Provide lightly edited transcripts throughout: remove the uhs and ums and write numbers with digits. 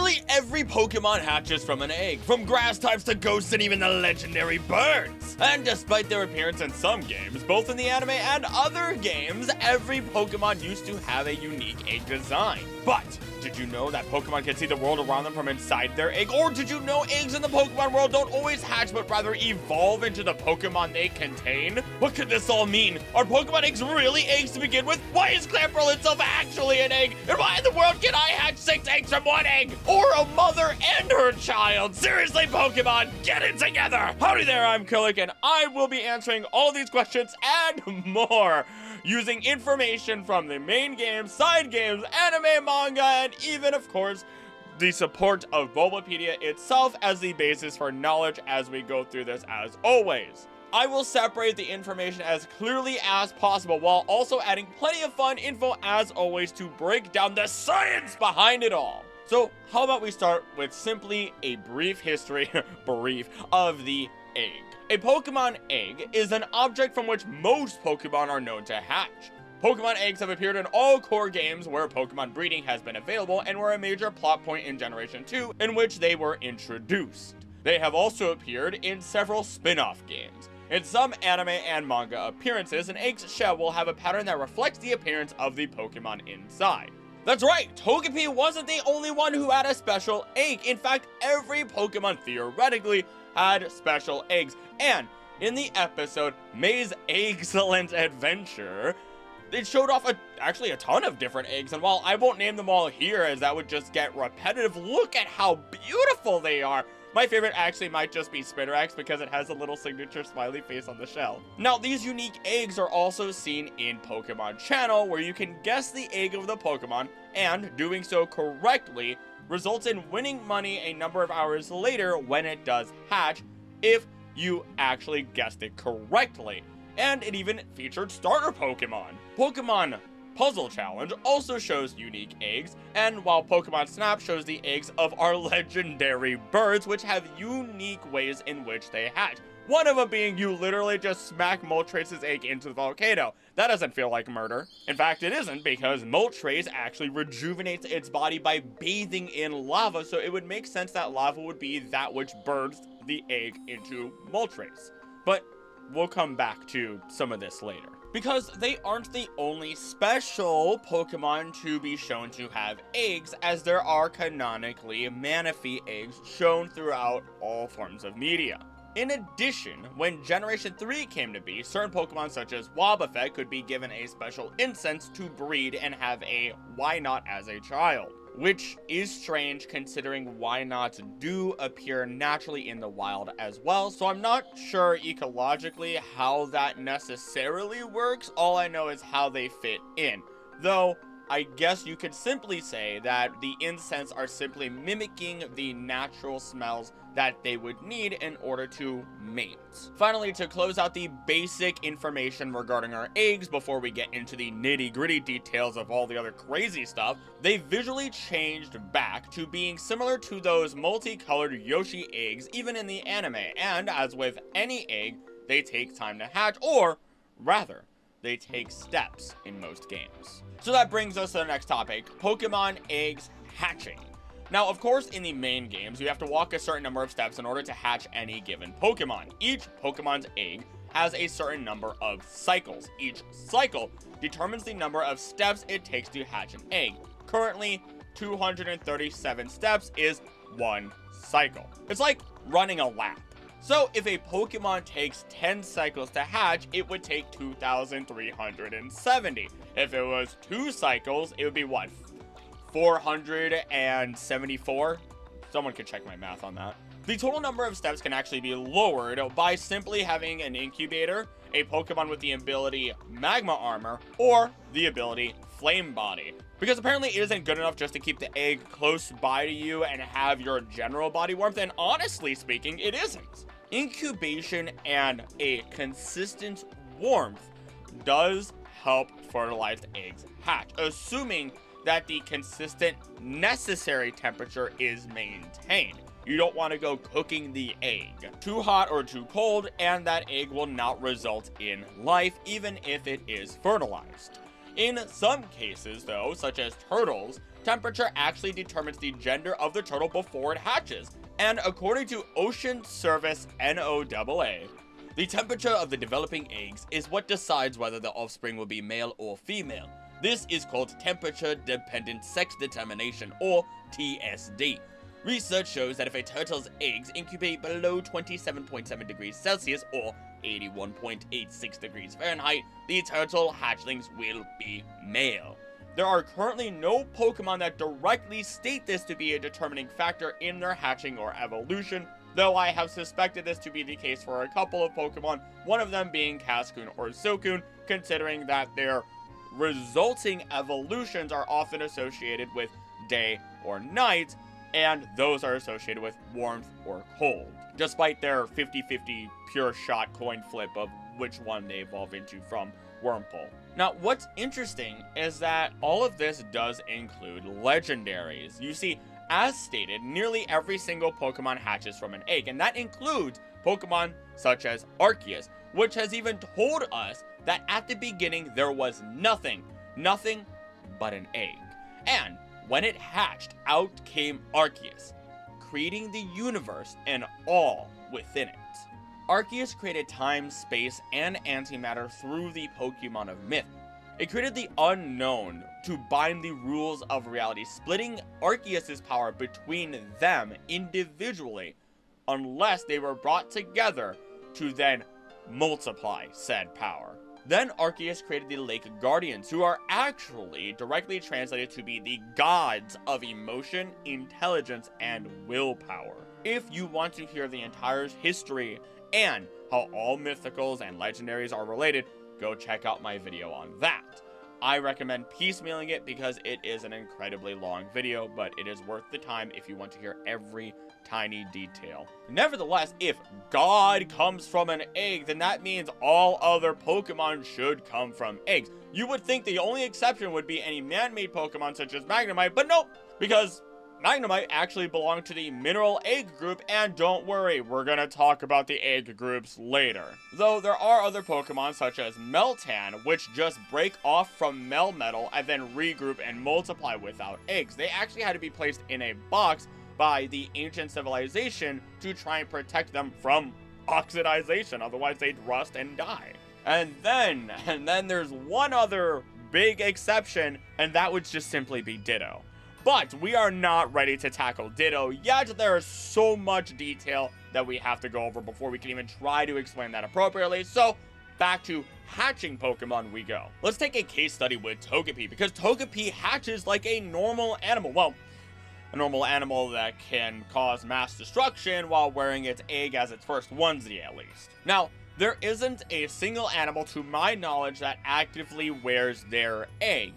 Nearly every Pokemon hatches from an egg, from grass types to ghosts and even the legendary birds. And despite their appearance in some games, both in the anime and other games, every Pokemon used to have a unique egg design. But did you know that Pokemon can see the world around them from inside their egg? Or did you know eggs in the Pokemon world don't always hatch, but rather evolve into the Pokemon they contain? What could this all mean? Are Pokemon eggs really eggs to begin with? Why is Calmpearl itself actually an egg? And why in the world can I hatch 6 eggs from 1 egg? Or a mother and her child? Seriously, Pokemon, get it together! Howdy there, I'm Kulik, and I will be answering all of these questions and more, using information from the main games, side games, anime, manga, and even, of course, the support of Bulbapedia itself as the basis for knowledge as we go through this as always. I will separate the information as clearly as possible while also adding plenty of fun info as always to break down the science behind it all. So how about we start with simply a brief history, of the egg. A Pokemon egg is an object from which most Pokemon are known to hatch. Pokemon eggs have appeared in all core games where Pokemon breeding has been available and were a major plot point in Generation 2 in which they were introduced. They have also appeared in several spin-off games. In some anime and manga appearances, an egg's shell will have a pattern that reflects the appearance of the Pokemon inside. That's right, Togepi wasn't the only one who had a special egg. In fact, every Pokemon theoretically had special eggs. And in the episode May's Excellent Adventure, it showed off actually a ton of different eggs, and while I won't name them all here as that would just get repetitive, look at how beautiful they are. My favorite actually might just be Spinarak because it has a little signature smiley face on the shell. Now, these unique eggs are also seen in Pokemon Channel, where you can guess the egg of the Pokemon, and doing so correctly results in winning money a number of hours later when it does hatch, if you actually guessed it correctly. And it even featured starter Pokemon. Pokemon Puzzle Challenge also shows unique eggs, and while Pokemon Snap shows the eggs of our legendary birds, which have unique ways in which they hatch. One of them being you literally just smack Moltres' egg into the volcano. That doesn't feel like murder. In fact, it isn't, because Moltres actually rejuvenates its body by bathing in lava, so it would make sense that lava would be that which burns the egg into Moltres. But we'll come back to some of this later. Because they aren't the only special Pokemon to be shown to have eggs, as there are canonically Manaphy eggs shown throughout all forms of media. In addition, when Generation 3 came to be, certain Pokemon such as Wobbuffet could be given a special incense to breed and have a why not as a child. Which is strange considering why nots do appear naturally in the wild as well, so I'm not sure ecologically how that necessarily works. All I know is how they fit in. Though, I guess you could simply say that the incense are simply mimicking the natural smells that they would need in order to mate. Finally, to close out the basic information regarding our eggs before we get into the nitty-gritty details of all the other crazy stuff, they visually changed back to being similar to those multicolored Yoshi eggs even in the anime, and as with any egg, they take time to hatch, or rather, they take steps in most games. So that brings us to the next topic, Pokemon eggs hatching. Now, of course, in the main games, you have to walk a certain number of steps in order to hatch any given Pokemon. Each Pokemon's egg has a certain number of cycles. Each cycle determines the number of steps it takes to hatch an egg. Currently, 237 steps is one cycle. It's like running a lap. So if a Pokemon takes 10 cycles to hatch, it would take 2,370. If it was 2 cycles, it would be what? 474? Someone could check my math on that. The total number of steps can actually be lowered by simply having an incubator, a Pokemon with the ability Magma Armor, or the ability Flame Body. Because apparently it isn't good enough just to keep the egg close by to you and have your general body warmth, and honestly speaking, it isn't. Incubation and a consistent warmth does help fertilized eggs hatch, assuming that the consistent necessary temperature is maintained. You don't want to go cooking the egg too hot or too cold, and that egg will not result in life even if it is fertilized. In some cases though, such as turtles, temperature actually determines the gender of the turtle before it hatches, and according to Ocean Service NOAA, the temperature of the developing eggs is what decides whether the offspring will be male or female. This is called temperature-dependent sex determination, or TSD. Research shows that if a turtle's eggs incubate below 27.7 degrees Celsius, or 81.86 degrees Fahrenheit, the turtle hatchlings will be male. There are currently no Pokemon that directly state this to be a determining factor in their hatching or evolution, though I have suspected this to be the case for a couple of Pokemon, one of them being Cascoon or Silcoon, considering that their resulting evolutions are often associated with day or night, and those are associated with warmth or cold, despite their 50-50 pure shot coin flip of which one they evolve into from Wurmple. Now, what's interesting is that all of this does include legendaries. You see, as stated, nearly every single Pokemon hatches from an egg, and that includes Pokemon such as Arceus, which has even told us that at the beginning there was nothing but an egg. And when it hatched, out came Arceus, creating the universe and all within it. Arceus created time, space, and antimatter through the Pokemon of Myth. It created the unknown to bind the rules of reality, splitting Arceus' power between them individually, unless they were brought together to then multiply said power. Then Arceus created the Lake Guardians, who are actually directly translated to be the gods of emotion, intelligence, and willpower. If you want to hear the entire history and how all mythicals and legendaries are related, go check out my video on that. I recommend piecemealing it because it is an incredibly long video, but it is worth the time if you want to hear every tiny detail. Nevertheless, if God comes from an egg, then that means all other Pokemon should come from eggs. You would think the only exception would be any man-made Pokemon such as Magnemite, but nope, because Magnemite actually belonged to the mineral egg group, and don't worry, we're gonna talk about the egg groups later. Though there are other Pokemon such as Meltan, which just break off from Melmetal and then regroup and multiply without eggs. They actually had to be placed in a box by the ancient civilization to try and protect them from oxidization, otherwise they'd rust and die. And then there's one other big exception, and that would just simply be Ditto. But we are not ready to tackle Ditto yet. There is so much detail that we have to go over before we can even try to explain that appropriately. So back to hatching Pokemon we go. Let's take a case study with Togepi, because Togepi hatches like a normal animal. Well, a normal animal that can cause mass destruction while wearing its egg as its first onesie at least. Now, there isn't a single animal to my knowledge that actively wears their egg.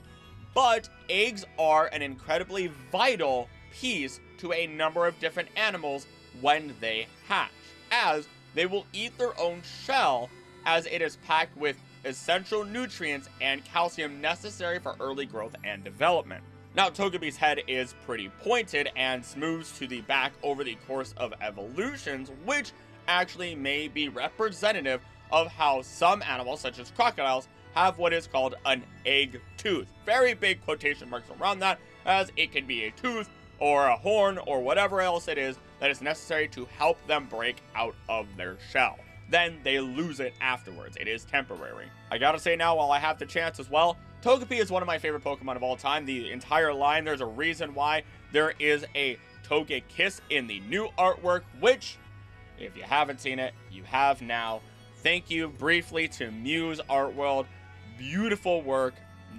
But eggs are an incredibly vital piece to a number of different animals when they hatch, as they will eat their own shell, as it is packed with essential nutrients and calcium necessary for early growth and development. Now, Togepi's head is pretty pointed and smooths to the back over the course of evolutions, which actually may be representative of how some animals, such as crocodiles, have what is called an egg tooth. Very big quotation marks around that, as it can be a tooth or a horn or whatever else it is that is necessary to help them break out of their shell. Then they lose it afterwards. It is temporary. I gotta say now, while I have the chance as well, Togepi is one of my favorite Pokemon of all time. The entire line, there's a reason why there is a Togekiss in the new artwork, which, if you haven't seen it, you have now. Thank you briefly to Muse Art World. Beautiful work.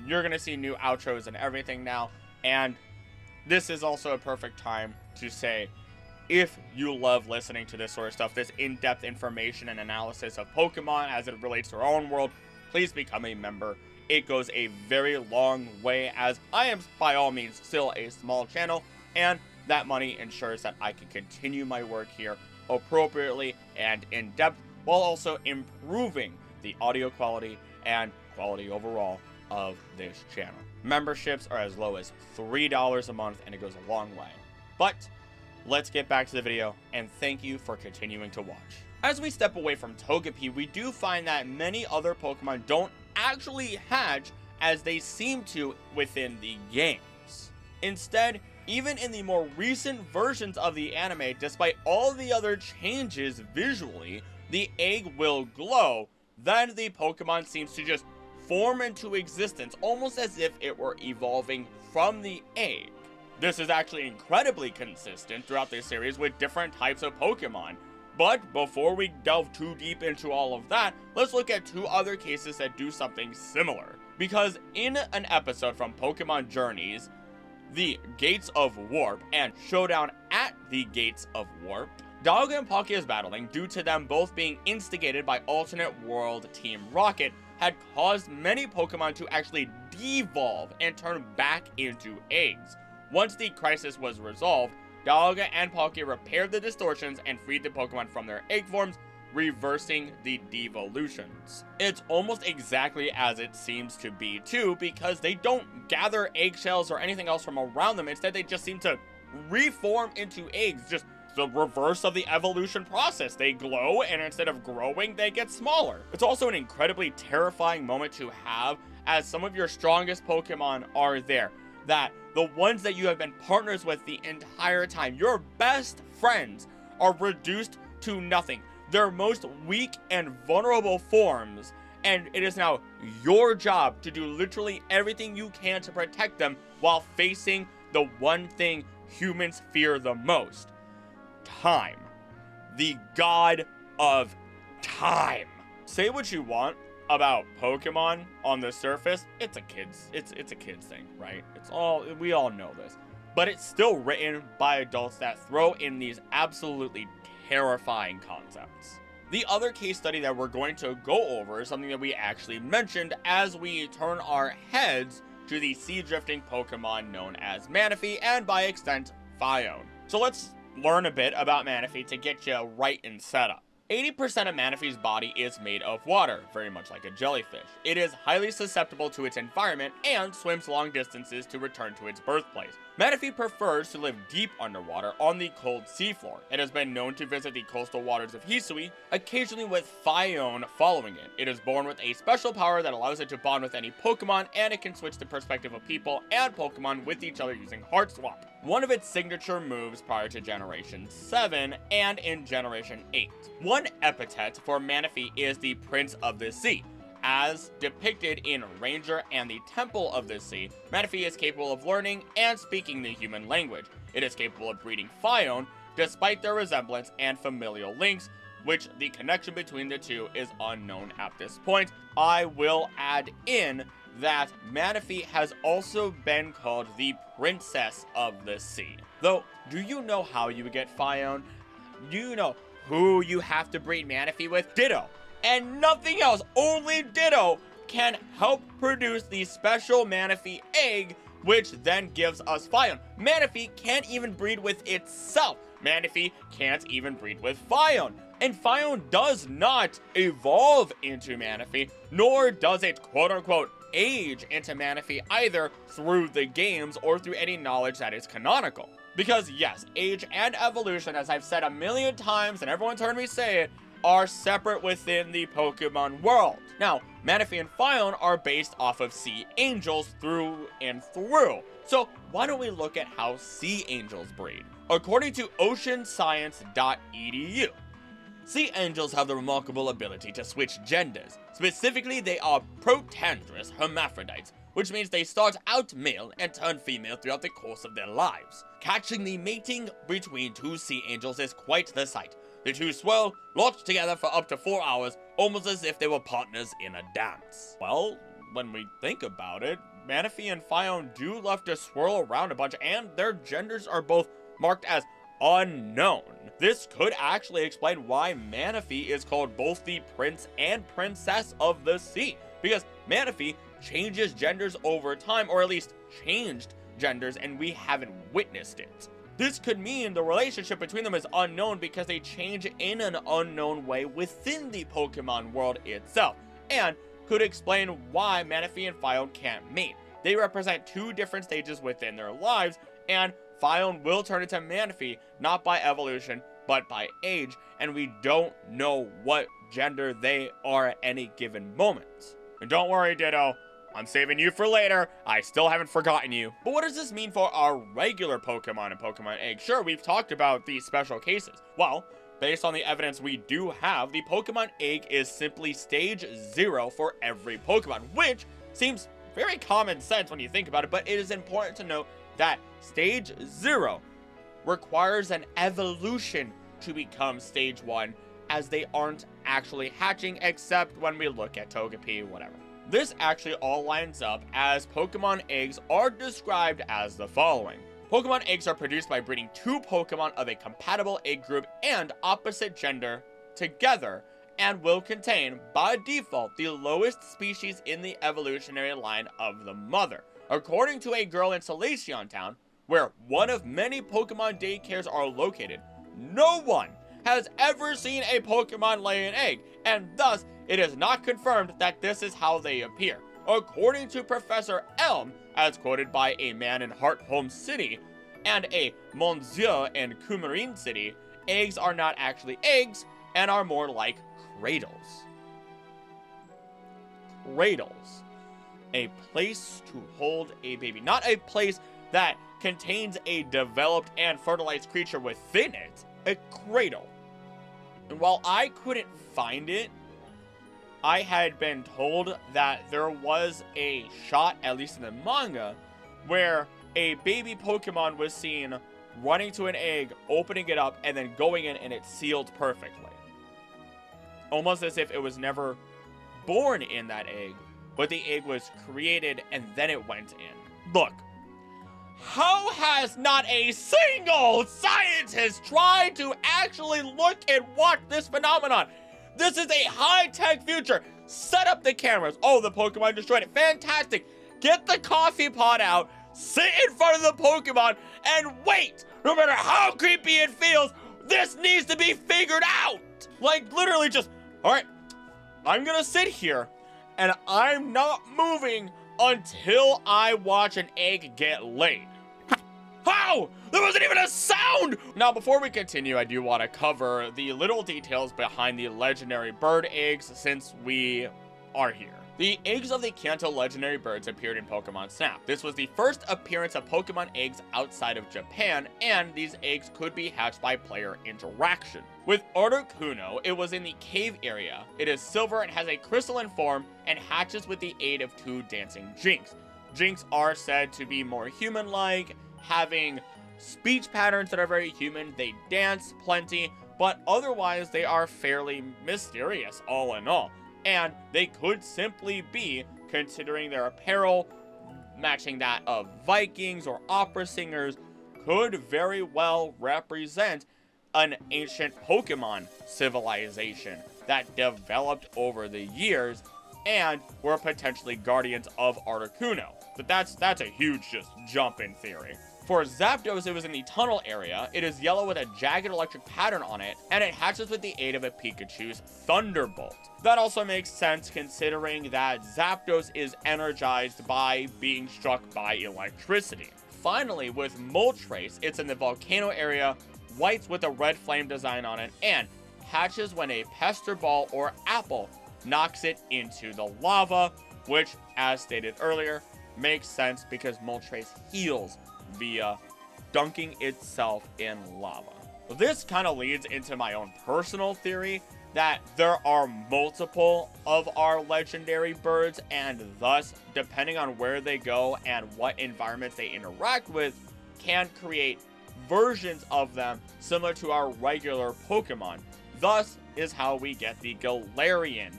You're gonna see new outros and everything now, and this is also a perfect time to say, if you love listening to this sort of stuff, this in-depth information and analysis of Pokemon as it relates to our own world, please become a member. It goes a very long way, as I am by all means still a small channel, and that money ensures that I can continue my work here appropriately and in depth, while also improving the audio quality and quality overall of this channel. Memberships are as low as $3 a month, and it goes a long way. But let's get back to the video, and thank you for continuing to watch. As we step away from Togepi, we do find that many other Pokemon don't actually hatch as they seem to within the games. Instead, even in the more recent versions of the anime, despite all the other changes visually, the egg will glow, then the Pokemon seems to just form into existence, almost as if it were evolving from the egg. This is actually incredibly consistent throughout this series with different types of Pokemon. But before we delve too deep into all of that, let's look at 2 other cases that do something similar. Because in an episode from Pokemon Journeys, the Gates of Warp and Showdown at the Gates of Warp, Dialga and Palkia is battling due to them both being instigated by alternate world Team Rocket had caused many Pokemon to actually devolve and turn back into eggs. Once the crisis was resolved, Dialga and Palkia repaired the distortions and freed the Pokemon from their egg forms, reversing the devolutions. It's almost exactly as it seems to be too, because they don't gather eggshells or anything else from around them. Instead, they just seem to reform into eggs, just the reverse of the evolution process. They glow, and instead of growing, they get smaller. It's also an incredibly terrifying moment to have, as some of your strongest Pokemon are there. That the ones that you have been partners with the entire time, your best friends, are reduced to nothing. Their most weak and vulnerable forms, and it is now your job to do literally everything you can to protect them while facing the one thing humans fear the most: time. The god of time. Say what you want about Pokemon on the surface, it's a kid's thing, right? We all know this. But it's still written by adults that throw in these absolutely terrifying concepts. The other case study that we're going to go over is something that we actually mentioned as we turn our heads to the sea drifting Pokemon known as Manaphy, and by extent, Phione. So let's learn a bit about Manaphy to get you right in setup. 80% of Manaphy's body is made of water, very much like a jellyfish. It is highly susceptible to its environment and swims long distances to return to its birthplace. Manaphy prefers to live deep underwater on the cold seafloor. It has been known to visit the coastal waters of Hisui, occasionally with Phione following it. It is born with a special power that allows it to bond with any Pokemon, and it can switch the perspective of people and Pokemon with each other using Heart Swap, one of its signature moves prior to Generation 7 and in Generation 8. One epithet for Manaphy is the Prince of the Sea. As depicted in Ranger and the Temple of the Sea, Manaphy is capable of learning and speaking the human language. It is capable of breeding Phione, despite their resemblance and familial links, which the connection between the two is unknown at this point. I will add in that Manaphy has also been called the Princess of the Sea. Though, do you know how you would get Phione? Do you know who you have to breed Manaphy with? Ditto. And nothing else, only Ditto can help produce the special Manaphy egg, which then gives us Phione. Manaphy can't even breed with itself. Manaphy can't even breed with Phione. And Phione does not evolve into Manaphy, nor does it quote-unquote age into Manaphy either through the games or through any knowledge that is canonical. Because yes, age and evolution, as I've said a million times and everyone's heard me say it, are separate within the Pokemon world. Now, Manaphy and Phione are based off of sea angels through and through. So why don't we look at how sea angels breed? According to oceanscience.edu, sea angels have the remarkable ability to switch genders. Specifically, they are protandrous hermaphrodites, which means they start out male and turn female throughout the course of their lives. Catching the mating between two sea angels is quite the sight. The two swirl, locked together for up to 4 hours, almost as if they were partners in a dance. Well, when we think about it, Manaphy and Phione do love to swirl around a bunch, and their genders are both marked as unknown. This could actually explain why Manaphy is called both the Prince and Princess of the Sea, because Manaphy changes genders over time, or at least changed genders, and we haven't witnessed it. This could mean the relationship between them is unknown because they change in an unknown way within the Pokemon world itself, and could explain why Manaphy and Phione can't mate. They represent two different stages within their lives, and Phione will turn into Manaphy, not by evolution, but by age, and we don't know what gender they are at any given moment. And don't worry, Ditto, I'm saving you for later. I still haven't forgotten you. But what does this mean for our regular Pokemon and Pokemon Egg? Sure, we've talked about these special cases. Well, based on the evidence we do have, the Pokemon Egg is simply stage 0 for every Pokemon, which seems very common sense when you think about it, but it is important to note that stage 0 requires an evolution to become stage 1, as they aren't actually hatching except when we look at Togepi, whatever. This actually all lines up, as Pokemon eggs are described as the following. Pokemon eggs are produced by breeding 2 Pokemon of a compatible egg group and opposite gender together, and will contain, by default, the lowest species in the evolutionary line of the mother. According to a girl in Solaceon Town, where one of many Pokemon daycares are located, no one has ever seen a Pokemon lay an egg, and thus it is not confirmed that this is how they appear. According to Professor Elm, as quoted by a man in Hearthome City and a Monsieur in Coumarin City, eggs are not actually eggs and are more like cradles. Cradles. A place to hold a baby. Not a place that contains a developed and fertilized creature within it. A cradle. And while I couldn't find it, I had been told that there was a shot, at least in the manga, where a baby Pokemon was seen running to an egg, opening it up, and then going in, and it sealed perfectly. Almost as if it was never born in that egg, but the egg was created and then it went in. Look, how has not a single scientist tried to actually look and watch this phenomenon? This is a high-tech future. Set up the cameras. Oh, the Pokemon destroyed it. Fantastic. Get the coffee pot out, sit in front of the Pokemon, and wait. No matter how creepy it feels, this needs to be figured out. Like, literally just, all right, I'm gonna sit here, and I'm not moving until I watch an egg get laid. How? There wasn't even a sound! Now, before we continue, I do want to cover the little details behind the legendary bird eggs, since we are here. The eggs of the Kanto legendary birds appeared in Pokemon Snap. This was the first appearance of Pokemon eggs outside of Japan, and these eggs could be hatched by player interaction. With Articuno, it was in the cave area. It is silver and has a crystalline form, and hatches with the aid of 2 dancing Jinx. Jinx are said to be more human-like, having speech patterns that are very human. They dance plenty, but otherwise they are fairly mysterious all in all. And they could simply be, considering their apparel matching that of Vikings or opera singers, could very well represent an ancient Pokemon civilization that developed over the years and were potentially guardians of Articuno. But that's a huge just jump in theory. For Zapdos, it was in the tunnel area. It is yellow with a jagged electric pattern on it, and it hatches with the aid of a Pikachu's Thunderbolt. That also makes sense considering that Zapdos is energized by being struck by electricity. Finally, with Moltres, it's in the volcano area, whites with a red flame design on it, and hatches when a Pester Ball or Apple knocks it into the lava, which, as stated earlier, makes sense because Moltres heals via dunking itself in lava. This kind of leads into my own personal theory that there are multiple of our legendary birds, and thus, depending on where they go and what environments they interact with, can create versions of them similar to our regular Pokemon. Thus is how we get the Galarian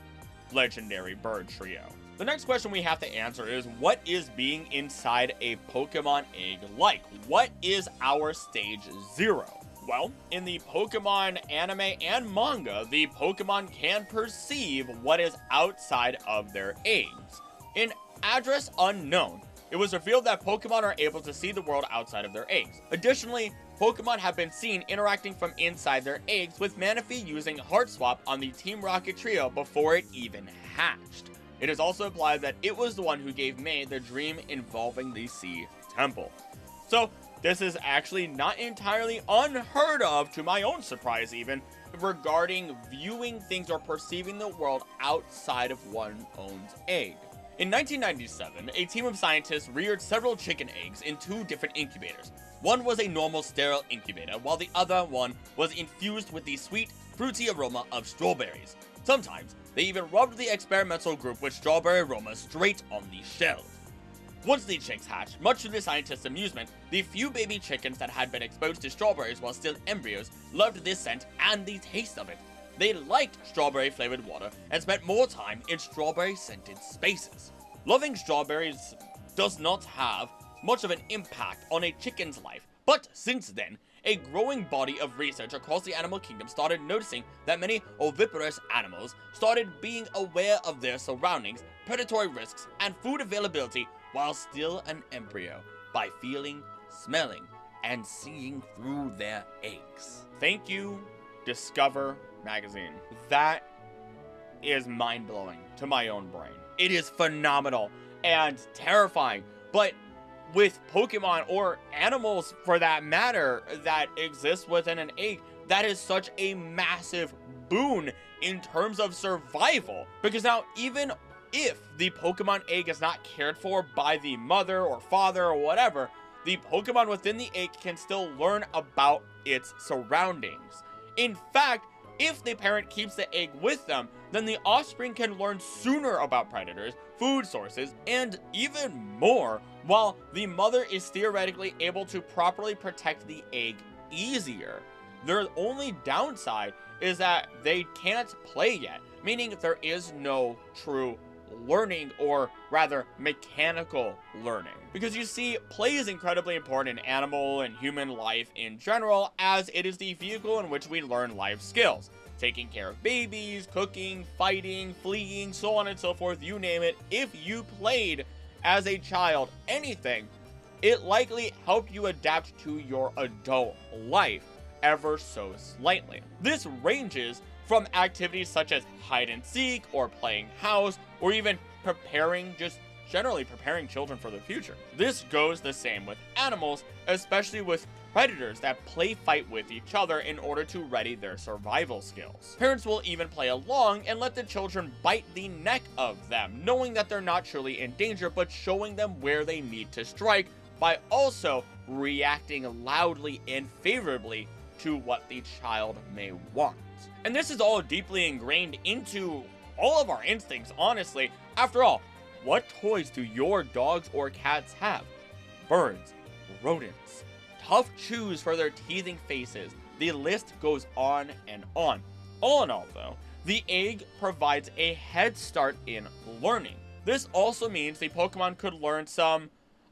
legendary bird trio. The next question we have to answer is, what is being inside a Pokemon egg like? What is our stage 0? Well, in the Pokemon anime and manga, the Pokemon can perceive what is outside of their eggs. In Address Unknown, it was revealed that Pokemon are able to see the world outside of their eggs. Additionally, Pokemon have been seen interacting from inside their eggs, with Manaphy using Heart Swap on the Team Rocket trio before it even hatched. It is also implied that it was the one who gave May the dream involving the Sea Temple. So, this is actually not entirely unheard of, to my own surprise even, regarding viewing things or perceiving the world outside of one's own egg. In 1997, a team of scientists reared several chicken eggs in 2 different incubators. One was a normal sterile incubator, while the other one was infused with the sweet, fruity aroma of strawberries. Sometimes, they even rubbed the experimental group with strawberry aroma straight on the shells. Once the chicks hatched, much to the scientists' amusement, the few baby chickens that had been exposed to strawberries while still embryos loved the scent and the taste of it. They liked strawberry-flavored water and spent more time in strawberry-scented spaces. Loving strawberries does not have much of an impact on a chicken's life, but since then, a growing body of research across the animal kingdom started noticing that many oviparous animals started being aware of their surroundings, predatory risks, and food availability while still an embryo by feeling, smelling, and seeing through their eggs. Thank you, Discover Magazine. That is mind-blowing to my own brain. It is phenomenal and terrifying, but with Pokemon or animals for that matter that exist within an egg, that is such a massive boon in terms of survival. Because now, even if the Pokemon egg is not cared for by the mother or father or whatever, the Pokemon within the egg can still learn about its surroundings. In fact, if the parent keeps the egg with them, then the offspring can learn sooner about predators, food sources, and even more, while the mother is theoretically able to properly protect the egg easier. Their only downside is that they can't play yet, meaning there is no true learning, or rather mechanical learning. Because you see, play is incredibly important in animal and human life in general, as it is the vehicle in which we learn life skills. Taking care of babies, cooking, fighting, fleeing, so on and so forth, you name it. If you played as a child anything, it likely helped you adapt to your adult life ever so slightly. This ranges from activities such as hide and seek, or playing house, or even generally preparing children for the future. This goes the same with animals, especially with predators that play fight with each other in order to ready their survival skills. Parents will even play along and let the children bite the neck of them, knowing that they're not truly in danger, but showing them where they need to strike by also reacting loudly and favorably to what the child may want. And this is all deeply ingrained into all of our instincts, honestly. After all, what toys do your dogs or cats have? Birds, rodents, tough chews for their teething faces. The list goes on and on. All in all, though, the egg provides a head start in learning. This also means the Pokemon could learn some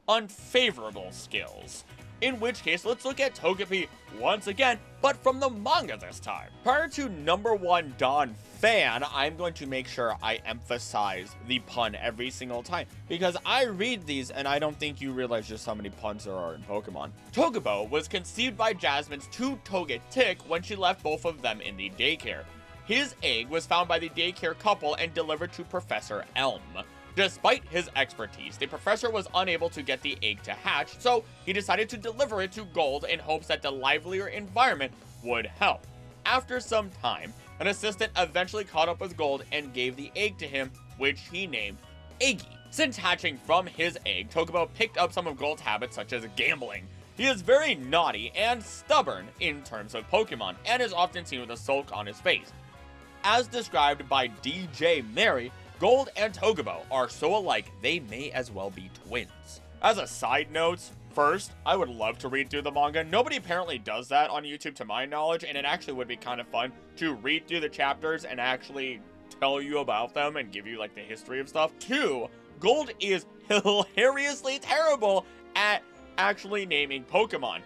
unfavorable skills. In which case, let's look at Togepi once again, but from the manga this time. Prior to #1 Don Fan, I'm going to make sure I emphasize the pun every single time, because I read these and I don't think you realize just how many puns there are in Pokemon. Togebo was conceived by Jasmine's 2 Togetic when she left both of them in the daycare. His egg was found by the daycare couple and delivered to Professor Elm. Despite his expertise, the professor was unable to get the egg to hatch, so he decided to deliver it to Gold in hopes that the livelier environment would help. After some time, an assistant eventually caught up with Gold and gave the egg to him, which he named Eggy. Since hatching from his egg, Togebo picked up some of Gold's habits such as gambling. He is very naughty and stubborn in terms of Pokemon, and is often seen with a sulk on his face. As described by DJ Mary, Gold and Togebo are so alike they may as well be twins. As a side note, first, I would love to read through the manga. Nobody apparently does that on YouTube to my knowledge, and it actually would be kind of fun to read through the chapters and actually tell you about them and give you like the history of stuff. 2, Gold is hilariously terrible at actually naming Pokemon.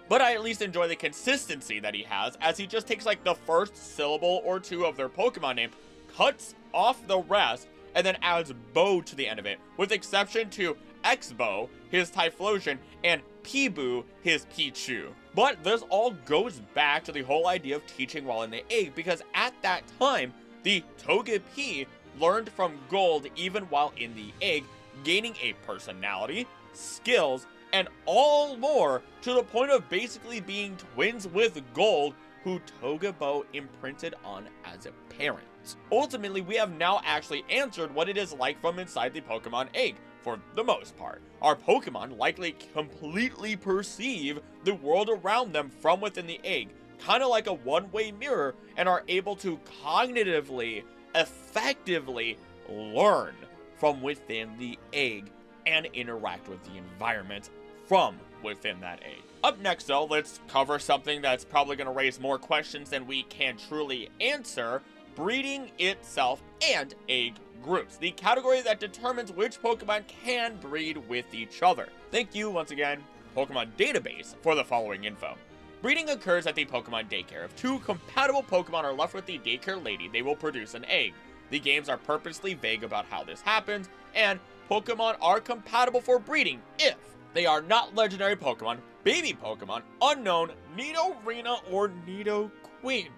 But I at least enjoy the consistency that he has, as he just takes like the first syllable or 2 of their Pokemon name, cuts off the rest, and then adds Bo to the end of it, with exception to X-Bow, his Typhlosion, and Peeboo, his Pichu. But this all goes back to the whole idea of teaching while in the egg, because at that time, the Togepi learned from Gold even while in the egg, gaining a personality, skills, and all more, to the point of basically being twins with Gold, who Togebo imprinted on as a parent. words. Ultimately, we have now actually answered what it is like from inside the Pokemon egg, for the most part. Our Pokemon likely completely perceive the world around them from within the egg, kind of like a one-way mirror, and are able to cognitively, effectively learn from within the egg and interact with the environment from within that egg. Up next though, let's cover something that's probably going to raise more questions than we can truly answer: breeding itself and egg groups, the category that determines which Pokemon can breed with each other. Thank you once again, Pokemon Database, for the following info. Breeding occurs at the Pokemon daycare. If two compatible Pokemon are left with the daycare lady, they will produce an egg. The games are purposely vague about how this happens, and Pokemon are compatible for breeding if they are not legendary Pokemon, baby Pokemon, unknown, Nidorina, or Nidoqueen.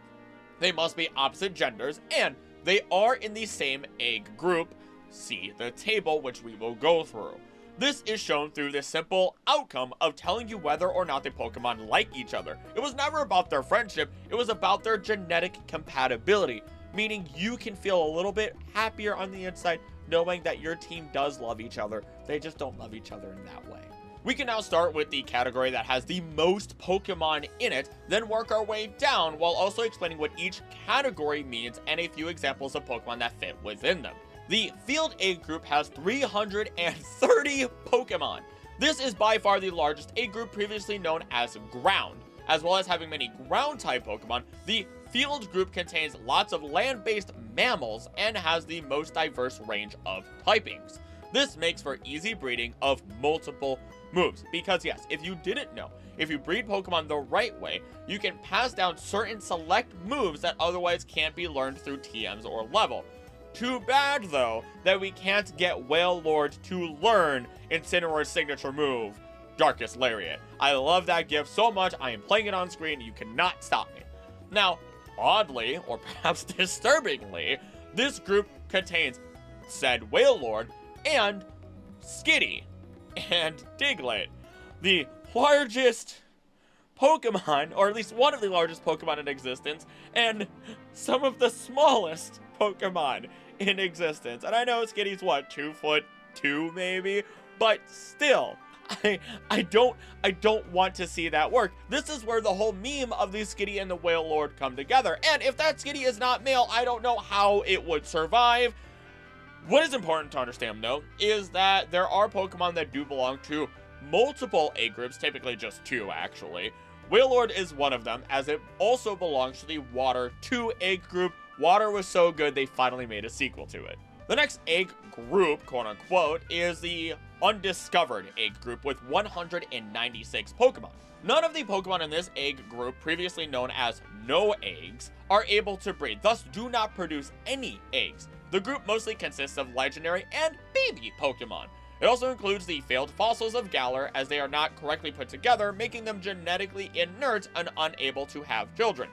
They must be opposite genders, and they are in the same egg group. See the table, which we will go through. This is shown through the simple outcome of telling you whether or not the Pokemon like each other. It was never about their friendship, it was about their genetic compatibility, meaning you can feel a little bit happier on the inside knowing that your team does love each other. They just don't love each other in that way. We can now start with the category that has the most Pokemon in it, then work our way down while also explaining what each category means and a few examples of Pokemon that fit within them. The Field Egg group has 330 Pokemon. This is by far the largest egg group, previously known as Ground. As well as having many Ground-type Pokemon, the Field group contains lots of land-based mammals and has the most diverse range of typings. This makes for easy breeding of multiple moves, because yes, if you didn't know, if you breed Pokemon the right way, you can pass down certain select moves that otherwise can't be learned through TMs or level. Too bad though that we can't get Wailord to learn Incineroar's signature move, Darkest Lariat. I love that gift so much, I am playing it on screen, you cannot stop me. Now, oddly, or perhaps disturbingly, this group contains said Wailord and Skitty and Diglett, the largest Pokemon, or at least one of the largest Pokemon in existence, and some of the smallest Pokemon in existence. And I know Skitty's what, 2'2" maybe, but still, I don't want to see that work. This is where the whole meme of the Skitty and the Wailord come together. And if that Skitty is not male, I don't know how it would survive. What is important to understand though is that there are Pokemon that do belong to multiple egg groups, typically just two actually. Wailord is one of them, as it also belongs to the Water 2 egg group. Water was so good they finally made a sequel to it. The next egg group, quote unquote, is the Undiscovered egg group with 196 Pokemon. None of the Pokemon in this egg group, previously known as no eggs, are able to breed, thus do not produce any eggs. The group mostly consists of legendary and baby Pokemon. It also includes the failed fossils of Galar, as they are not correctly put together, making them genetically inert and unable to have children.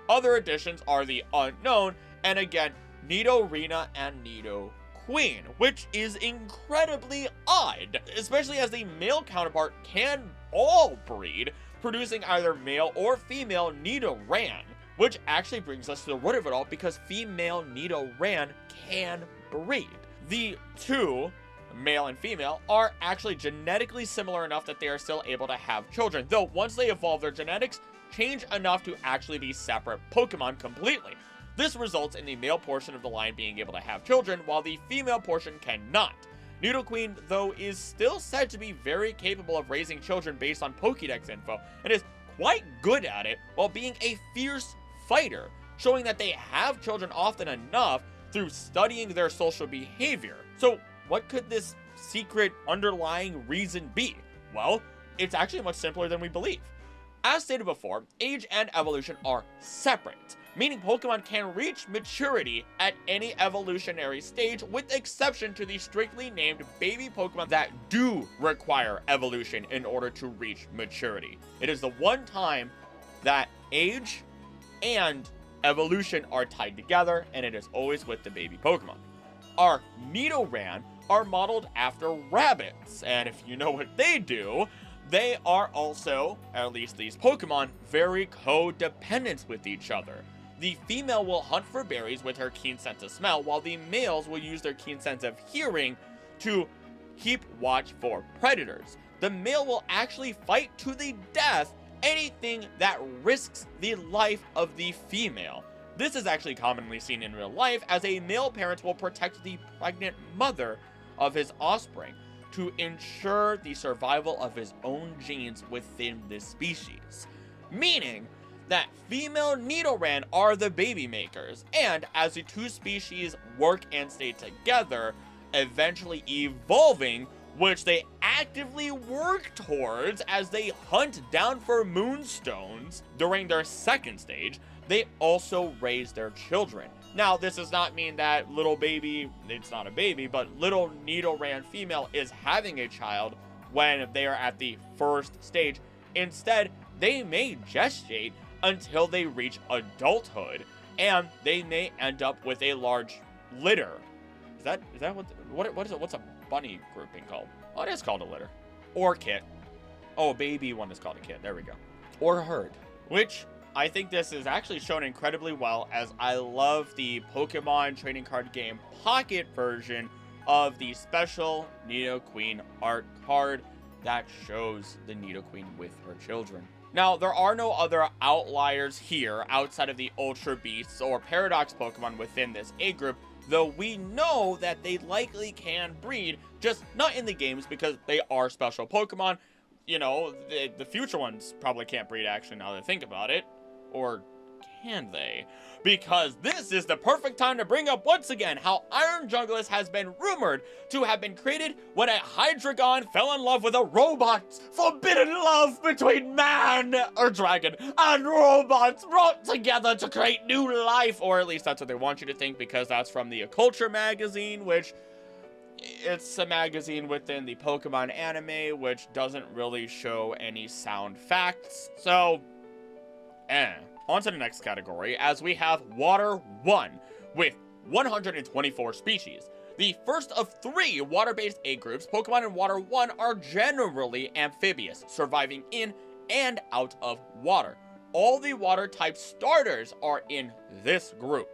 Other additions are the Unknown, and again, Nidorina and Nidoqueen, which is incredibly odd, especially as the male counterpart can all breed, producing either male or female Nidoran, which actually brings us to the root of it all, because female Nidoran can breed. The two, male and female, are actually genetically similar enough that they are still able to have children, though once they evolve their genetics, change enough to actually be separate Pokemon completely. This results in the male portion of the line being able to have children, while the female portion cannot. Nidoqueen, though, is still said to be very capable of raising children based on Pokédex info, and is quite good at it while being a fierce fighter, showing that they have children often enough through studying their social behavior. So what could this secret underlying reason be? Well, it's actually much simpler than we believe. As stated before, age and evolution are separate, meaning Pokemon can reach maturity at any evolutionary stage, with exception to the strictly named baby Pokemon that do require evolution in order to reach maturity. It is the one time that age and evolution are tied together, and it is always with the baby Pokemon. Our Nidoran are modeled after rabbits, and if you know what they do, they are also, at least these Pokemon, very codependent with each other. The female will hunt for berries with her keen sense of smell, while the males will use their keen sense of hearing to keep watch for predators. The male will actually fight to the death anything that risks the life of the female. This is actually commonly seen in real life, as a male parent will protect the pregnant mother of his offspring to ensure the survival of his own genes within this species. Meaning that female Nidoran are the baby makers, and as the two species work and stay together, eventually evolving, which they actively work towards as they hunt down for moonstones during their second stage, they also raise their children. Now, this does not mean that little baby, it's not a baby, but little Nidoran female is having a child when they are at the first stage. Instead, they may gestate until they reach adulthood, and they may end up with a large litter. Is that what is it? What's a bunny grouping called? Oh, it is called a litter. Or kit. Oh, baby one is called a kit. There we go. Or herd. Which, I think this is actually shown incredibly well, as I love the Pokemon trading card game pocket version of the special Nidoqueen art card that shows the Nidoqueen with her children. Now, there are no other outliers here outside of the Ultra Beasts or Paradox Pokemon within this A group, though we know that they likely can breed, just not in the games because they are special Pokemon. You know, the future ones probably can't breed, actually, now that I think about it. Or can they? Because this is the perfect time to bring up once again how Iron Junglist has been rumored to have been created when a Hydreigon fell in love with a robot. Forbidden love between man or dragon and robots brought together to create new life, or at least that's what they want you to think, because that's from the Culture magazine, which it's a magazine within the Pokemon anime, which doesn't really show any sound facts. So on to the next category, as we have Water 1, with 124 species. The first of 3 water-based A groups, Pokemon in Water 1 are generally amphibious, surviving in and out of water. All the water-type starters are in this group.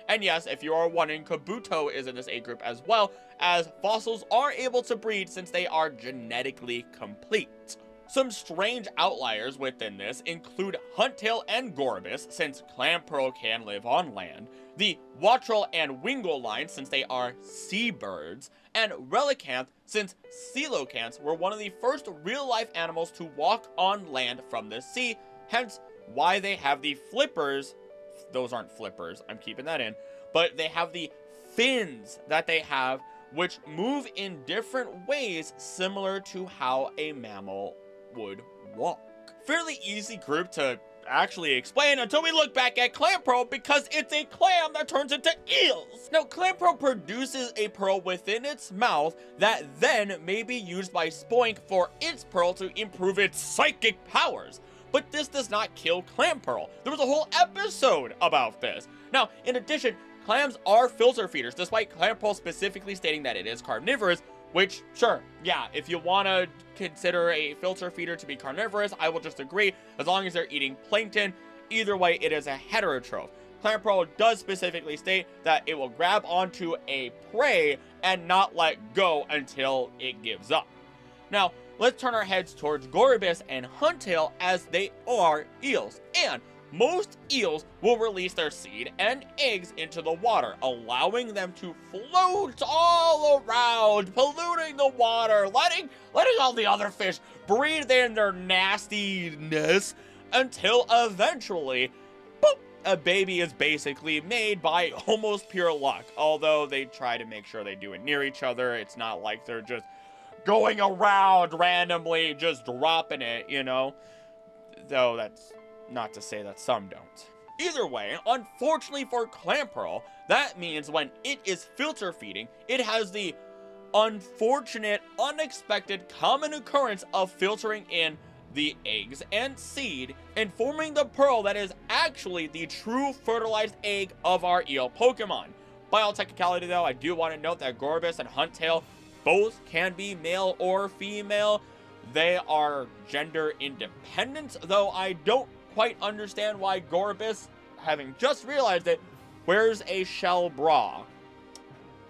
And yes, if you are wondering, Kabuto is in this A group as well, as fossils are able to breed since they are genetically complete. Some strange outliers within this include Huntail and Gorbis, since Calmpearl can live on land, the Wattrel and Wingull line, since they are seabirds, and Relicanth, since coelacanths were one of the first real-life animals to walk on land from the sea, hence why they have the flippers. Those aren't flippers, I'm keeping that in, but they have the fins that they have, which move in different ways similar to how a mammal would walk. Fairly easy group to actually explain until we look back at Calmpearl, because it's a clam that turns into eels. Now, Calmpearl produces a pearl within its mouth that then may be used by Spoink for its pearl to improve its psychic powers. But this does not kill Calmpearl. There was a whole episode about this. Now, in addition, clams are filter feeders, despite Calmpearl specifically stating that it is carnivorous, which, sure, yeah, if you want to consider a filter feeder to be carnivorous, I will just agree, as long as they're eating plankton. Either way, it is a heterotroph. Calmpearl does specifically state that it will grab onto a prey and not let go until it gives up. Now, let's turn our heads towards Gorbis and Huntail, as they are eels, and most eels will release their seed and eggs into the water, allowing them to float all around, polluting the water, letting all the other fish breathe in their nastiness, until eventually, boop, a baby is basically made by almost pure luck. Although they try to make sure they do it near each other. It's not like they're just going around randomly just dropping it, you know? Though that's not to say that some don't. Either way, unfortunately for Calmpearl, that means when it is filter feeding, it has the unfortunate, unexpected common occurrence of filtering in the eggs and seed and forming the pearl that is actually the true fertilized egg of our eel Pokemon. By all technicality though, I do want to note that Gorbis and Huntail both can be male or female. They are gender independent, though I don't quite understand why Gorbis having just realized it, where's a shell bra?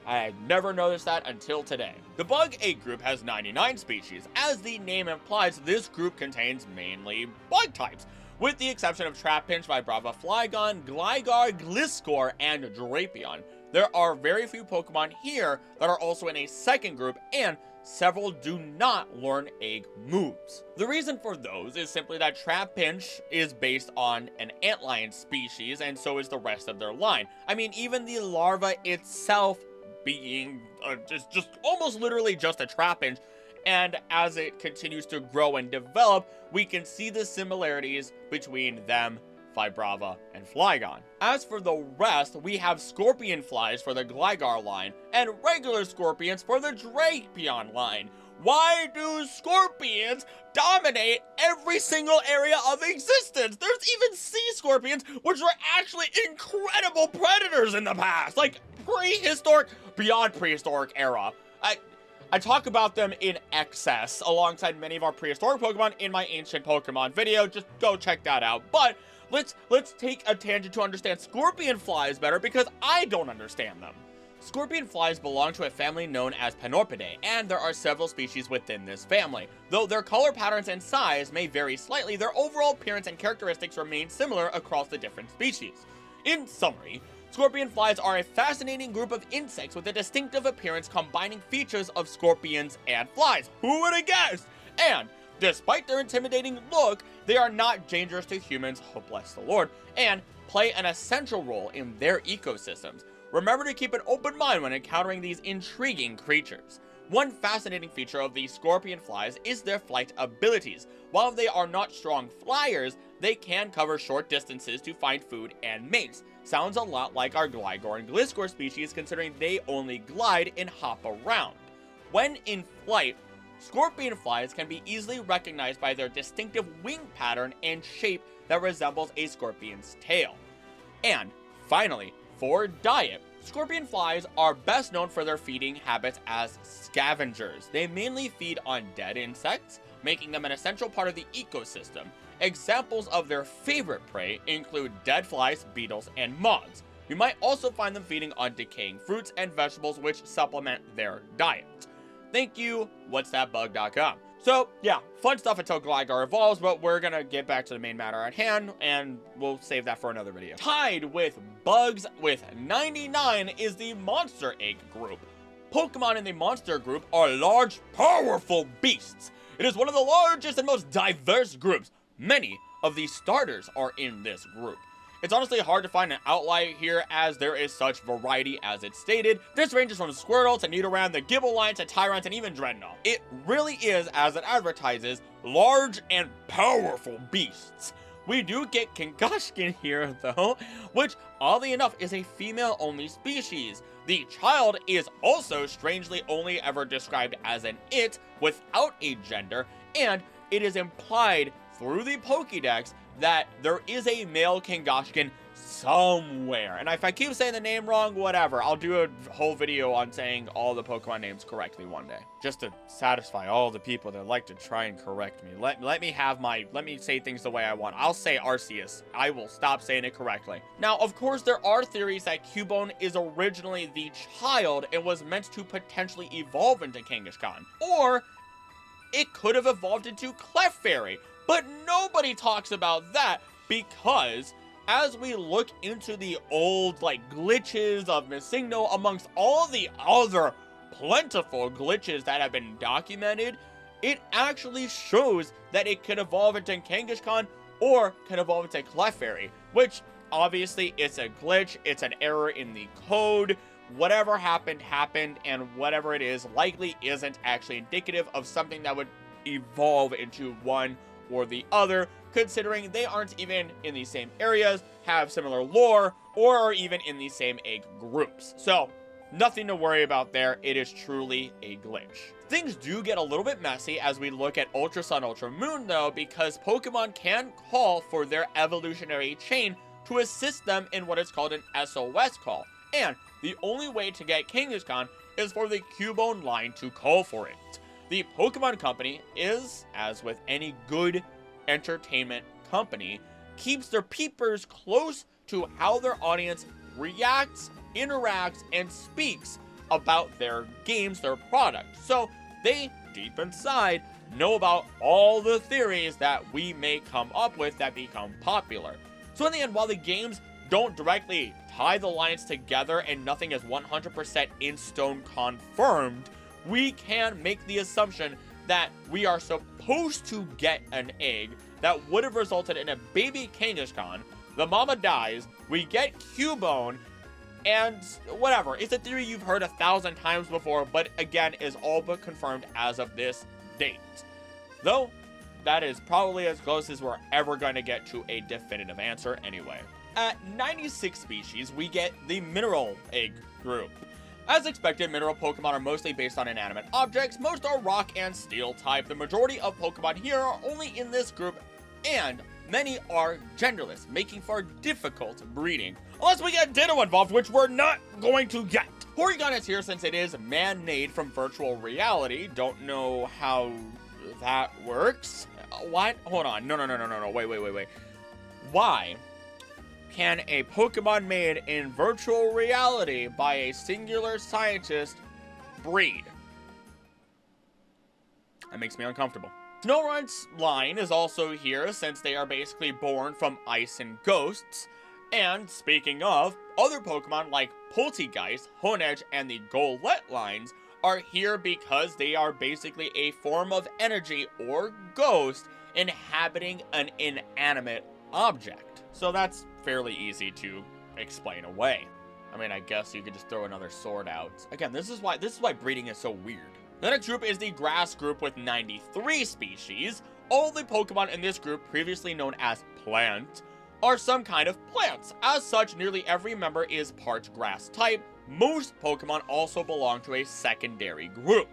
I had never noticed that until today. The bug 8 group has 99 species. As the name implies, this group contains mainly bug types, with the exception of Trapinch, Vibrava, Flygon, Gligar, Gliscor, and Drapion. There are very few Pokemon here that are also in a second group, and several do not learn egg moves. The reason for those is simply that Trapinch is based on an antlion species, and so is the rest of their line. I mean, even the larva itself being just almost literally just a Trapinch, and as it continues to grow and develop, we can see the similarities between them, Vibrava, and Flygon. As for the rest, we have scorpion flies for the Gligar line, and regular scorpions for the Drapion line. Why do scorpions dominate every single area of existence? There's even sea scorpions, which were actually incredible predators in the past, like prehistoric, beyond prehistoric era. I talk about them in excess alongside many of our prehistoric Pokemon in my ancient Pokemon video. Just go check that out. But let's take a tangent to understand scorpion flies better, because I don't understand them. Scorpion flies belong to a family known as Panorpidae, and there are several species within this family. Though their color patterns and size may vary slightly, their overall appearance and characteristics remain similar across the different species. In summary, scorpion flies are a fascinating group of insects with a distinctive appearance combining features of scorpions and flies. Who would have guessed? And despite their intimidating look, they are not dangerous to humans, oh bless the Lord, and play an essential role in their ecosystems. Remember to keep an open mind when encountering these intriguing creatures. One fascinating feature of these scorpion flies is their flight abilities. While they are not strong flyers, they can cover short distances to find food and mates. Sounds a lot like our Gligar and Gliscor species, considering they only glide and hop around. When in flight, scorpion flies can be easily recognized by their distinctive wing pattern and shape that resembles a scorpion's tail. And finally, for diet, scorpion flies are best known for their feeding habits as scavengers. They mainly feed on dead insects, making them an essential part of the ecosystem. Examples of their favorite prey include dead flies, beetles, and moths. You might also find them feeding on decaying fruits and vegetables, which supplement their diet. Thank you, whatsthatbug.com. So, yeah, fun stuff until Gligar evolves, but we're gonna get back to the main matter at hand, and we'll save that for another video. Tied with bugs with 99 is the Monster Egg group. Pokemon in the Monster group are large, powerful beasts. It is one of the largest and most diverse groups. Many of the starters are in this group. It's honestly hard to find an outlier here, as there is such variety as it's stated. This ranges from Squirtle to Nidoran, the Gibbleline to Tyrant, and even Dreadnought. It really is, as it advertises, large and powerful beasts. We do get Kangaskhan here, though, which, oddly enough, is a female-only species. The child is also strangely only ever described as an it without a gender, and it is implied through the Pokédex that there is a male Kangaskhan somewhere. And if I keep saying the name wrong, whatever. I'll do a whole video on saying all the Pokemon names correctly one day, just to satisfy all the people that like to try and correct me. Let me say things the way I want. I'll say Arceus. I will stop saying it correctly. Now, of course, there are theories that Cubone is originally the child and was meant to potentially evolve into Kangaskhan, or it could have evolved into Clefairy. But nobody talks about that, because as we look into the old glitches of Missigno, amongst all the other plentiful glitches that have been documented, it actually shows that it can evolve into Kangaskhan or can evolve into Clefairy, which obviously it's a glitch, it's an error in the code. Whatever happened, and whatever it is likely isn't actually indicative of something that would evolve into one or the other, considering they aren't even in the same areas, have similar lore, or are even in the same egg groups. So, nothing to worry about there. It is truly a glitch. Things do get a little bit messy as we look at Ultra Sun, Ultra Moon, though, because Pokemon can call for their evolutionary chain to assist them in what is called an SOS call. And the only way to get Kangaskhan is for the Cubone line to call for it. The Pokemon Company is, as with any good entertainment company, keeps their peepers close to how their audience reacts, interacts, and speaks about their games, their product. So they, deep inside, know about all the theories that we may come up with that become popular. So in the end, while the games don't directly tie the lines together and nothing is 100% in stone confirmed, we can make the assumption that we are supposed to get an egg that would have resulted in a baby Kangaskhan. The mama dies, we get Cubone, and whatever. It's a theory you've heard 1,000 times before, but again is all but confirmed as of this date. Though, that is probably as close as we're ever going to get to a definitive answer anyway. At 96 species, we get the mineral egg group. As expected, mineral Pokemon are mostly based on inanimate objects. Most are rock and steel type. The majority of Pokemon here are only in this group, and many are genderless, making for difficult breeding. Unless we get Ditto involved, which we're not going to get. Porygon is here since it is man-made from virtual reality. Don't know how that works. What? Hold on. No. Wait. Why can a Pokemon made in virtual reality by a singular scientist breed? That makes me uncomfortable. Snorunt's line is also here since they are basically born from ice and ghosts. And speaking of, other Pokemon like Poltegeist, Honedge, and the Golett lines are here because they are basically a form of energy or ghost inhabiting an inanimate object. So that's fairly easy to explain away. I mean, I guess you could just throw another sword out. Again, this is why breeding is so weird. The next group is the grass group with 93 species. All the Pokemon in this group, previously known as plant, are some kind of plants. As such, nearly every member is part grass type. Most Pokemon also belong to a secondary group.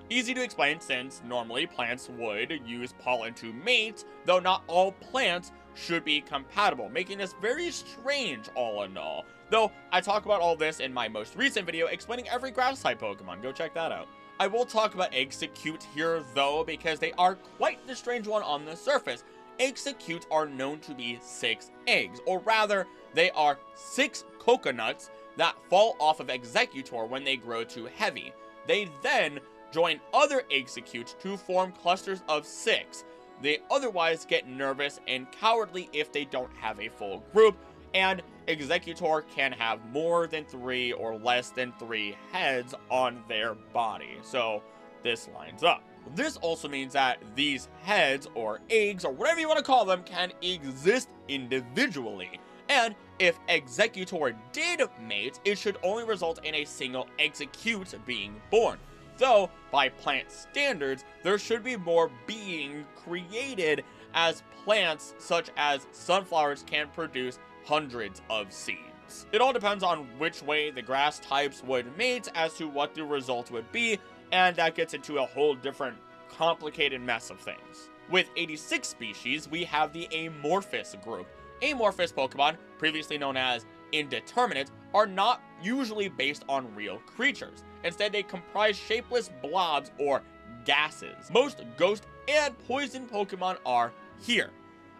Easy to explain since normally plants would use pollen to mate, though not all plants should be compatible, making this very strange all in all. Though I talk about all this in my most recent video explaining every grass type Pokemon, go check that out. I will talk about Execute here though, because they are quite the strange one on the surface. Execute are known to be 6 eggs, or rather, they are 6 coconuts that fall off of Executor when they grow too heavy. They then join other Executes to form clusters of 6. They otherwise get nervous and cowardly if they don't have a full group, and Executor can have more than 3 or less than 3 heads on their body. So this lines up. This also means that these heads, or eggs, or whatever you want to call them, can exist individually. And if Executor did mate, it should only result in a single Execute being born. Though, by plant standards, there should be more being created, as plants such as sunflowers can produce hundreds of seeds. It all depends on which way the grass types would mate as to what the result would be, and that gets into a whole different complicated mess of things. With 86 species, we have the amorphous group. Amorphous Pokemon, previously known as indeterminate, are not usually based on real creatures. Instead, they comprise shapeless blobs or gases. Most ghost and poison Pokemon are here.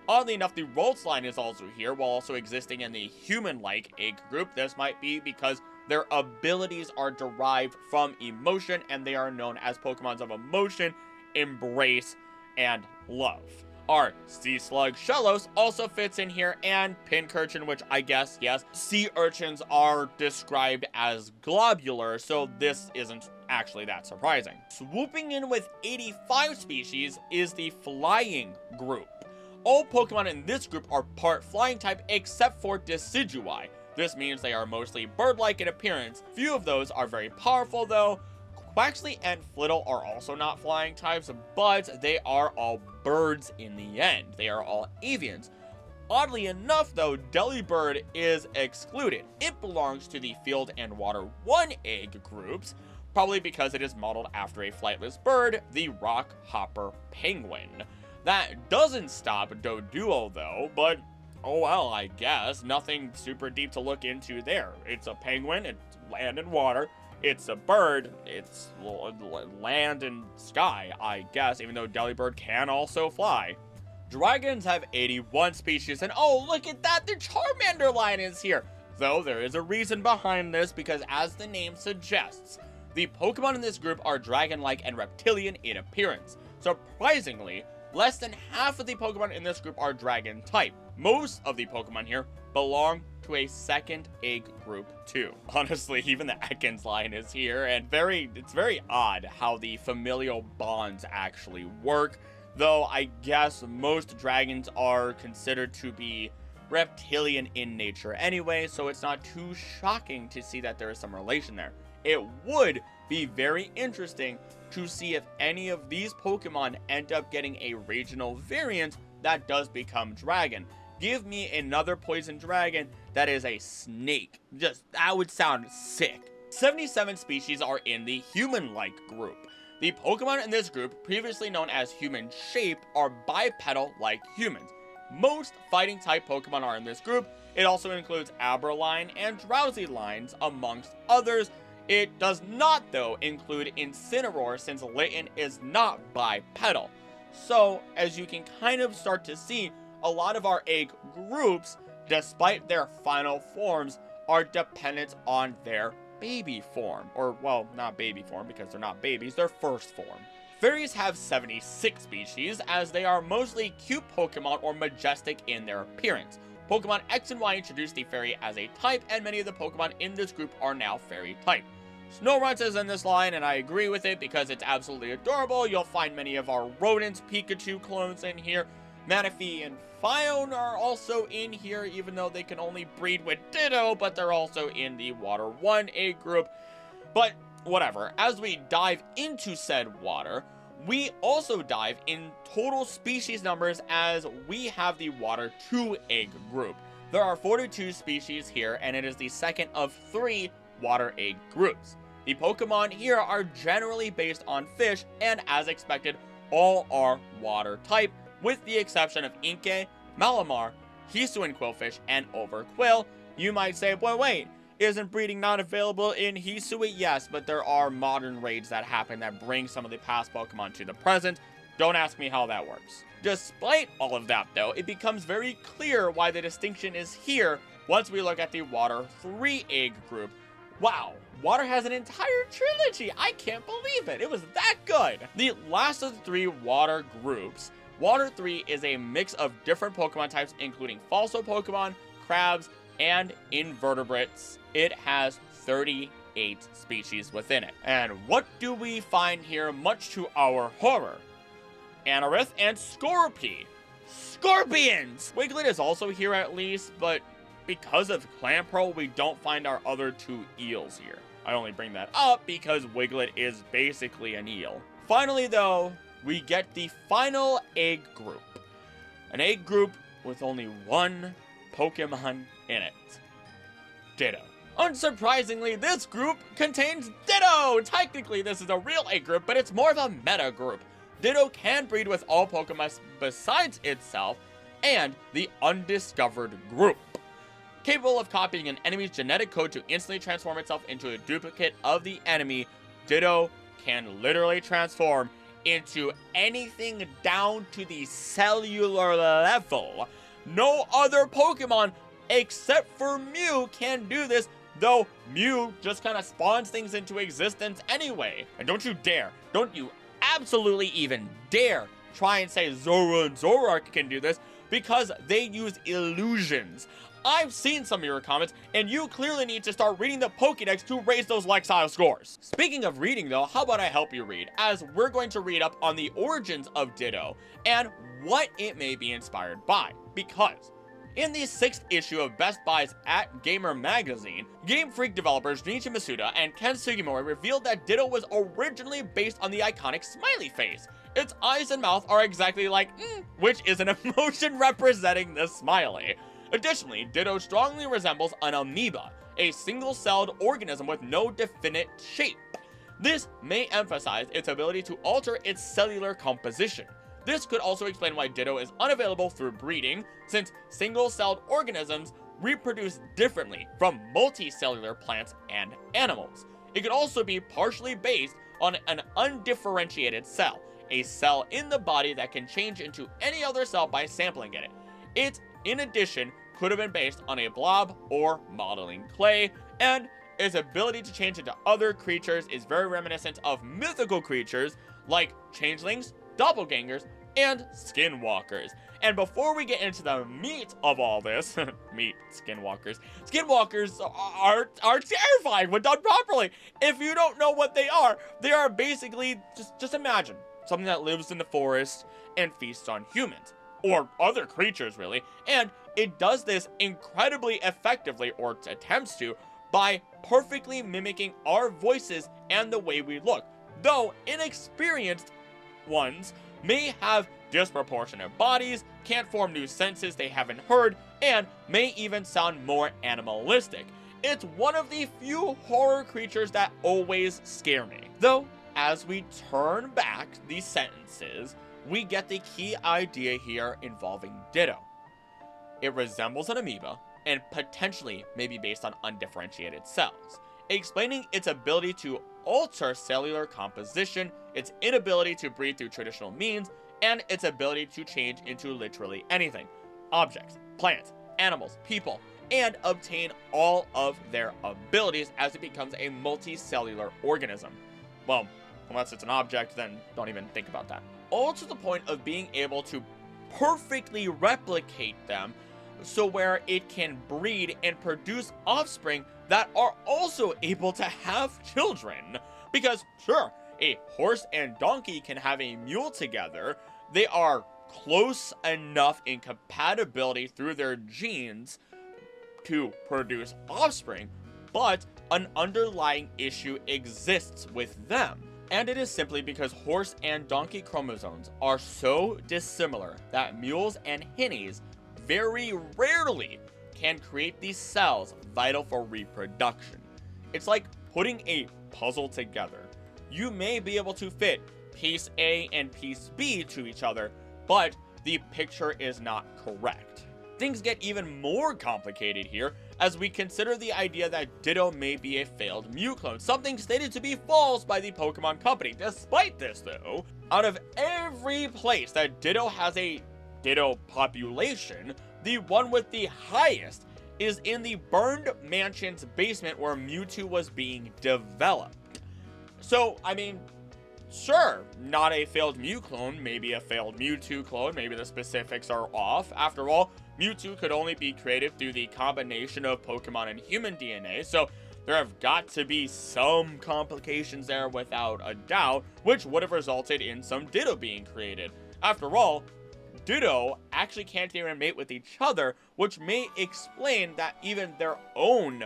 Oddly enough, the Ralts line is also here, while also existing in the human-like egg group. This might be because their abilities are derived from emotion, and they are known as Pokemons of emotion, embrace, and love. Our Sea Slug Shellos also fits in here, and Pincurchin, which I guess, yes, sea urchins are described as globular, so this isn't actually that surprising. Swooping in with 85 species is the flying group. All Pokemon in this group are part flying type except for Decidueye. This means they are mostly bird-like in appearance. Few of those are very powerful though. Quaxly and Flittle are also not flying types, but they are all birds in the end. They are all avians. Oddly enough though, Delibird is excluded. It belongs to the Field and Water 1 egg groups, probably because it is modeled after a flightless bird, the rock hopper penguin. That doesn't stop Doduo though, but oh well, I guess. Nothing super deep to look into there. It's a penguin, it's land and water. It's a bird, it's land and sky, I guess, even though Delibird can also fly. Dragons have 81 species, and oh, look at that, the Charmander line is here! Though there is a reason behind this, because as the name suggests, the Pokemon in this group are dragon-like and reptilian in appearance. Surprisingly, less than half of the Pokemon in this group are dragon type. Most of the Pokemon here belong to a second egg group too. Honestly, even the Ekans line is here, and it's very odd how the familial bonds actually work. Though I guess most dragons are considered to be reptilian in nature anyway, so it's not too shocking to see that there is some relation there. It would be very interesting to see if any of these Pokemon end up getting a regional variant that does become dragon. Give me another poison dragon that is a snake. That would sound sick. 77 species are in the human-like group. The Pokemon in this group, previously known as human-shaped, are bipedal like humans. Most fighting-type Pokemon are in this group. It also includes Aberline and Drowsy lines, amongst others. It does not, though, include Incineroar, since Litten is not bipedal. So, as you can kind of start to see, a lot of our egg groups, despite their final forms, are dependent on their baby form. Or, well, not baby form, because they're not babies, their first form. Fairies have 76 species, as they are mostly cute Pokemon or majestic in their appearance. Pokemon X and Y introduced the fairy as a type, and many of the Pokemon in this group are now fairy type. Snorunt is in this line, and I agree with it because it's absolutely adorable. You'll find many of our rodents, Pikachu clones in here. Manaphy and Phione are also in here, even though they can only breed with Ditto, but they're also in the Water 1 egg group. But whatever, as we dive into said water, we also dive in total species numbers, as we have the Water 2 egg group. There are 42 species here, and it is the second of 3 water egg groups. The Pokemon here are generally based on fish, and as expected, all are water type, with the exception of Inkay, Malamar, Hisuian Quillfish, and Overquill. You might say, well, wait, isn't breeding not available in Hisui? Yes, but there are modern raids that happen that bring some of the past Pokemon to the present. Don't ask me how that works. Despite all of that, though, it becomes very clear why the distinction is here once we look at the Water 3 egg group. Wow, Water has an entire trilogy! I can't believe it! It was that good! The last of the 3 water groups, Water 3 is a mix of different Pokemon types, including Falso Pokemon, crabs, and invertebrates. It has 38 species within it. And what do we find here, much to our horror? Anorith and Scorpy. Scorpions! Wiglet is also here at least, but because of Calmpearl, we don't find our other 2 eels here. I only bring that up because Wiglet is basically an eel. Finally, though, we get the final egg group. An egg group with only 1 Pokemon in it. Ditto. Unsurprisingly, this group contains Ditto! Technically, this is a real egg group, but it's more of a meta group. Ditto can breed with all Pokemon besides itself and the undiscovered group. Capable of copying an enemy's genetic code to instantly transform itself into a duplicate of the enemy, Ditto can literally transform into anything down to the cellular level. No other Pokemon except for Mew can do this, though Mew just kind of spawns things into existence anyway. And don't you absolutely even dare try and say Zora and Zoroark can do this, because they use illusions. I've seen some of your comments, and you clearly need to start reading the Pokédex to raise those Lexile scores. Speaking of reading though, how about I help you read, as we're going to read up on the origins of Ditto and what it may be inspired by. Because in the 6th issue of Best Buys at Gamer Magazine, Game Freak developers Junichi Masuda and Ken Sugimori revealed that Ditto was originally based on the iconic smiley face. Its eyes and mouth are exactly like which is an emotion representing the smiley. Additionally, Ditto strongly resembles an amoeba, a single-celled organism with no definite shape. This may emphasize its ability to alter its cellular composition. This could also explain why Ditto is unavailable through breeding, since single-celled organisms reproduce differently from multicellular plants and animals. It could also be partially based on an undifferentiated cell, a cell in the body that can change into any other cell by sampling in it. It, in addition, could have been based on a blob or modeling clay, and its ability to change into other creatures is very reminiscent of mythical creatures like changelings, doppelgangers, and skinwalkers. And before we get into the meat of all this, skinwalkers are terrifying when done properly. If you don't know what they are basically, just imagine something that lives in the forest and feasts on humans, or other creatures really, and it does this incredibly effectively, or attempts to, by perfectly mimicking our voices and the way we look, though inexperienced ones may have disproportionate bodies, can't form new senses they haven't heard, and may even sound more animalistic. It's one of the few horror creatures that always scare me. Though, as we turn back these sentences, we get the key idea here involving Ditto. It resembles an amoeba, and potentially may be based on undifferentiated cells, explaining its ability to alter cellular composition, its inability to breathe through traditional means, and its ability to change into literally anything. Objects, plants, animals, people, and obtain all of their abilities as it becomes a multicellular organism. Well, unless it's an object, then don't even think about that. All to the point of being able to perfectly replicate them, so where it can breed and produce offspring that are also able to have children. Because sure, a horse and donkey can have a mule together. They are close enough in compatibility through their genes to produce offspring, but an underlying issue exists with them. And it is simply because horse and donkey chromosomes are so dissimilar that mules and hinnies very rarely can create these cells vital for reproduction. It's like putting a puzzle together. You may be able to fit piece A and piece B to each other, but the picture is not correct. Things get even more complicated here as we consider the idea that Ditto may be a failed Mew clone, something stated to be false by the Pokemon Company. Despite this though, out of every place that Ditto has a Ditto population, the one with the highest is in the burned mansion's basement where Mewtwo was being developed. So, I mean, sure, not a failed Mew clone, maybe a failed Mewtwo clone, maybe the specifics are off. After all, Mewtwo could only be created through the combination of Pokemon and human DNA, so there have got to be some complications there without a doubt, which would have resulted in some Ditto being created. After all, Ditto actually can't even mate with each other, which may explain that even their own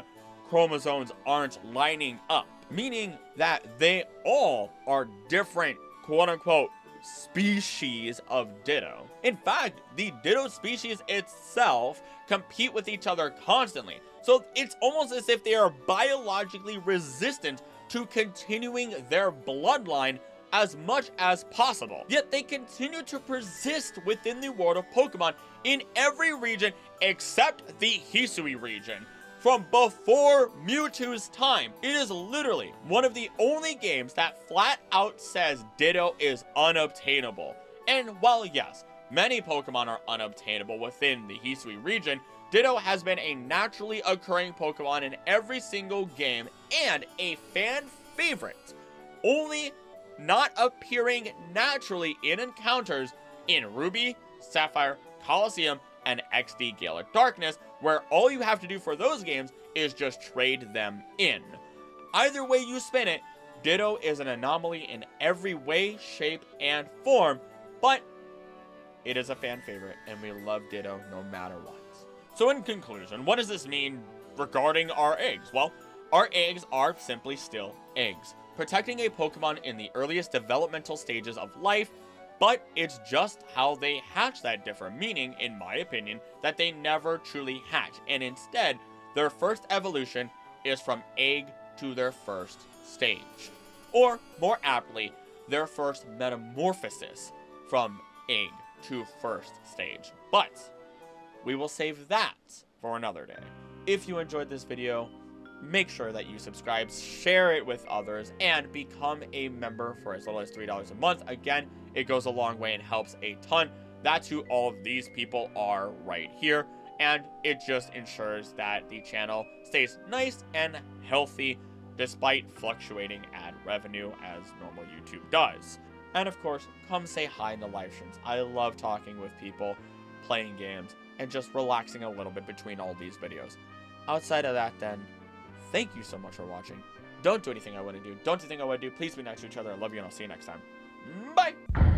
chromosomes aren't lining up, meaning that they all are different, quote-unquote, species of Ditto. In fact, the Ditto species itself compete with each other constantly, so it's almost as if they are biologically resistant to continuing their bloodline as much as possible. Yet they continue to persist within the world of Pokemon in every region except the Hisui region. From before Mewtwo's time, it is literally one of the only games that flat out says Ditto is unobtainable. And while yes, many Pokemon are unobtainable within the Hisui region, Ditto has been a naturally occurring Pokemon in every single game and a fan favorite, only not appearing naturally in encounters in Ruby, Sapphire, Colosseum, and XD Gale of Darkness, where all you have to do for those games is just trade them in. Either way you spin it, Ditto is an anomaly in every way, shape, and form, but it is a fan favorite, and we love Ditto no matter what. So in conclusion, what does this mean regarding our eggs? Well, our eggs are simply still eggs, protecting a Pokemon in the earliest developmental stages of life, but it's just how they hatch that differ, meaning, in my opinion, that they never truly hatch, and instead, their first evolution is from egg to their first stage. Or, more aptly, their first metamorphosis from egg to first stage. But we will save that for another day. If you enjoyed this video, make sure that you subscribe, share it with others, and become a member for as little as $3 a month. Again, it goes a long way and helps a ton. That's who all of these people are right here, and it just ensures that the channel stays nice and healthy despite fluctuating ad revenue as normal YouTube does. And of course, come say hi in the live streams. I love talking with people, playing games, and just relaxing a little bit between all these videos. Outside of that then, thank you so much for watching. Don't do anything I wouldn't do. Don't do anything I would do. Please be nice to each other. I love you, and I'll see you next time. Bye!